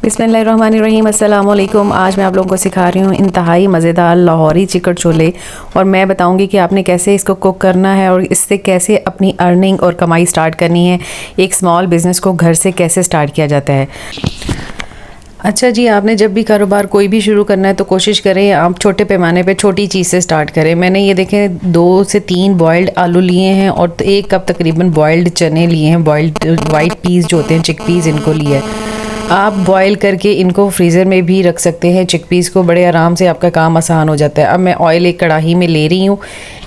बिस्मिल्लाहिर्रहमानिर्रहीम, अस्सलाम वालेकुम। आज मैं आप लोगों को सिखा रही हूँ इंतहाई मज़ेदार लाहौरी चिकन छोले, और मैं बताऊँगी कि आपने कैसे इसको कुक करना है और इससे कैसे अपनी अर्निंग और कमाई स्टार्ट करनी है। एक स्मॉल बिज़नेस को घर से कैसे स्टार्ट किया जाता है। अच्छा जी, आपने जब भी कारोबार कोई भी शुरू करना है तो कोशिश करें आप छोटे पैमाने पे छोटी चीज़ से स्टार्ट करें। मैंने ये देखें 2 से 3 बॉइल्ड आलू लिए हैं और 1 कप तकरीबन बॉइल्ड चने लिए हैं। बॉइल्ड वाइट पीस जो होते हैं, चिक पीस, इनको लिया है। आप बॉईल करके इनको फ्रीज़र में भी रख सकते हैं। चिकपीस को बड़े आराम से आपका काम आसान हो जाता है। अब मैं ऑयल एक कढ़ाई में ले रही हूँ।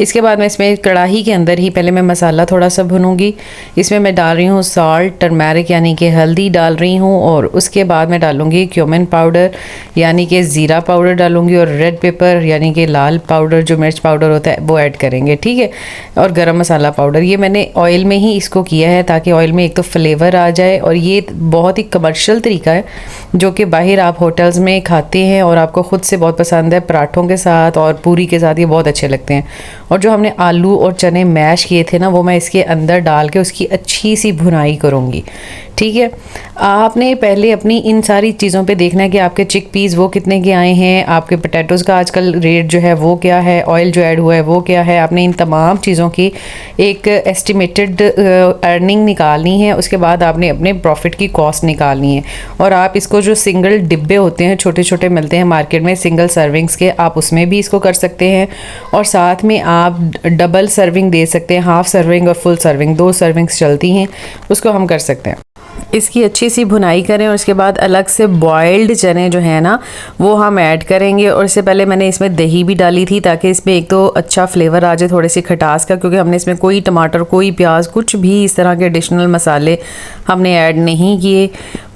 इसके बाद मैं इसमें कढ़ाई के अंदर ही पहले मैं मसाला थोड़ा सा भूनूंगी। इसमें मैं डाल रही हूँ साल्ट, टर्मेरिक यानी कि हल्दी डाल रही हूँ, और उसके बाद मैं डालूँगी क्यूमिन पाउडर यानी कि ज़ीरा पाउडर डालूँगी, और रेड पेपर यानी कि लाल पाउडर जो मिर्च पाउडर होता है वो ऐड करेंगे, ठीक है। और गरम मसाला पाउडर, ये मैंने ऑयल में ही इसको किया है ताकि ऑयल में एक तो फ्लेवर आ जाए, और ये बहुत ही कमर्शियल तरीका है जो कि बाहर आप होटल्स में खाते हैं और आपको ख़ुद से बहुत पसंद है। पराठों के साथ और पूरी के साथ ये बहुत अच्छे लगते हैं। और जो हमने आलू और चने मैश किए थे ना, वो मैं इसके अंदर डाल के उसकी अच्छी सी भुनाई करूँगी, ठीक है। आपने पहले अपनी इन सारी चीज़ों पे देखना है कि आपके चिक पीस वो कितने के आए हैं, आपके पोटैटोज़ का आजकल रेट जो है वो क्या है, ऑयल जो ऐड हुआ है वो क्या है। आपने इन तमाम चीज़ों की एक एस्टिमेटेड अर्निंग निकालनी है। उसके बाद आपने अपने प्रॉफिट की कॉस्ट निकालनी है। और आप इसको जो सिंगल डिब्बे होते हैं, छोटे छोटे मिलते हैं मार्केट में सिंगल सर्विंग्स के, आप उसमें भी इसको कर सकते हैं। और साथ में आप डबल सर्विंग दे सकते हैं, हाफ़ सर्विंग और फुल सर्विंग, 2 सर्विंग्स चलती हैं, उसको हम कर सकते हैं। इसकी अच्छी सी भुनाई करें और उसके बाद अलग से बॉइल्ड चने जो है ना वो हम ऐड करेंगे। और इससे पहले मैंने इसमें दही भी डाली थी ताकि इसमें एक तो अच्छा फ्लेवर आ जाए, थोड़ी सी खटास का, क्योंकि हमने इसमें कोई टमाटर, कोई प्याज, कुछ भी इस तरह के एडिशनल मसाले हमने ऐड नहीं किए।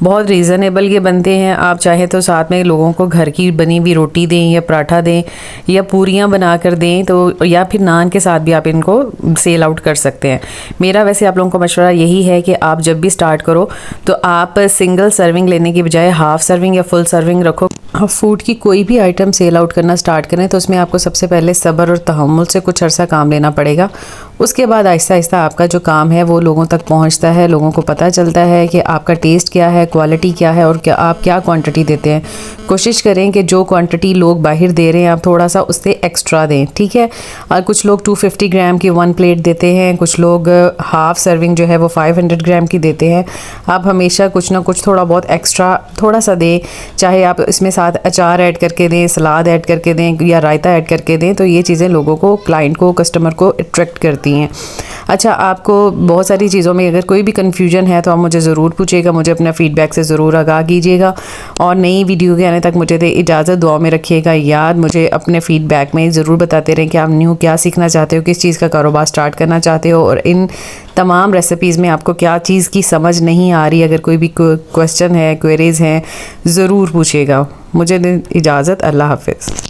बहुत रीज़नेबल ये बनते हैं। आप चाहें तो साथ में लोगों को घर की बनी हुई रोटी दें या पराठा दें या पूरियाँ बना कर दें, तो या फिर नान के साथ भी आप इनको सेल आउट कर सकते हैं। मेरा वैसे आप लोगों को मशवरा यही है कि आप जब भी स्टार्ट करो तो आप सिंगल सर्विंग लेने की बजाय हाफ़ सर्विंग या फुल सर्विंग रखो। आप फूड की कोई भी आइटम सेल आउट करना स्टार्ट करें तो उसमें आपको सबसे पहले सब्र और तहम्मुल से कुछ अरसा काम लेना पड़ेगा। उसके बाद आहिस्ता आहिस्ता आपका जो काम है वो लोगों तक पहुंचता है, लोगों को पता चलता है कि आपका टेस्ट क्या है, क्वालिटी क्या है, और क्या आप क्या क्वांटिटी देते हैं। कोशिश करें कि जो क्वांटिटी लोग बाहर दे रहे हैं आप थोड़ा सा उससे एक्स्ट्रा दें, ठीक है। और कुछ लोग 250 ग्राम की 1 प्लेट देते हैं, कुछ लोग हाफ़ सर्विंग जो है वो 500 ग्राम की देते हैं। आप हमेशा कुछ ना कुछ थोड़ा बहुत एक्स्ट्रा थोड़ा सा दें, चाहे आप इसमें साथ अचार ऐड करके दें, सलाद ऐड करके दें या रायता ऐड करके दें, तो ये चीज़ें लोगों को, क्लाइंट को, कस्टमर को अट्रैक्ट करती हैं। अच्छा, आपको बहुत सारी चीज़ों में अगर कोई भी कन्फ्यूजन है तो आप मुझे ज़रूर पूछिएगा, मुझे अपना फ़ीडबैक से ज़रूर आगाह कीजिएगा। और नई वीडियो के आने तक मुझे दे इजाज़त, दुआ में रखिएगा याद। मुझे अपने फ़ीडबैक में ज़रूर बताते रहें कि आप न्यू क्या सीखना चाहते हो, किस चीज़ का कारोबार स्टार्ट करना चाहते हो, और इन तमाम रेसिपीज़ में आपको क्या चीज़ की समझ नहीं आ रही। अगर कोई भी क्वेश्चन है, क्वेरीज़ हैं, ज़रूर पूछिएगा। मुझे इजाज़त, अल्लाह हाफ़िज़।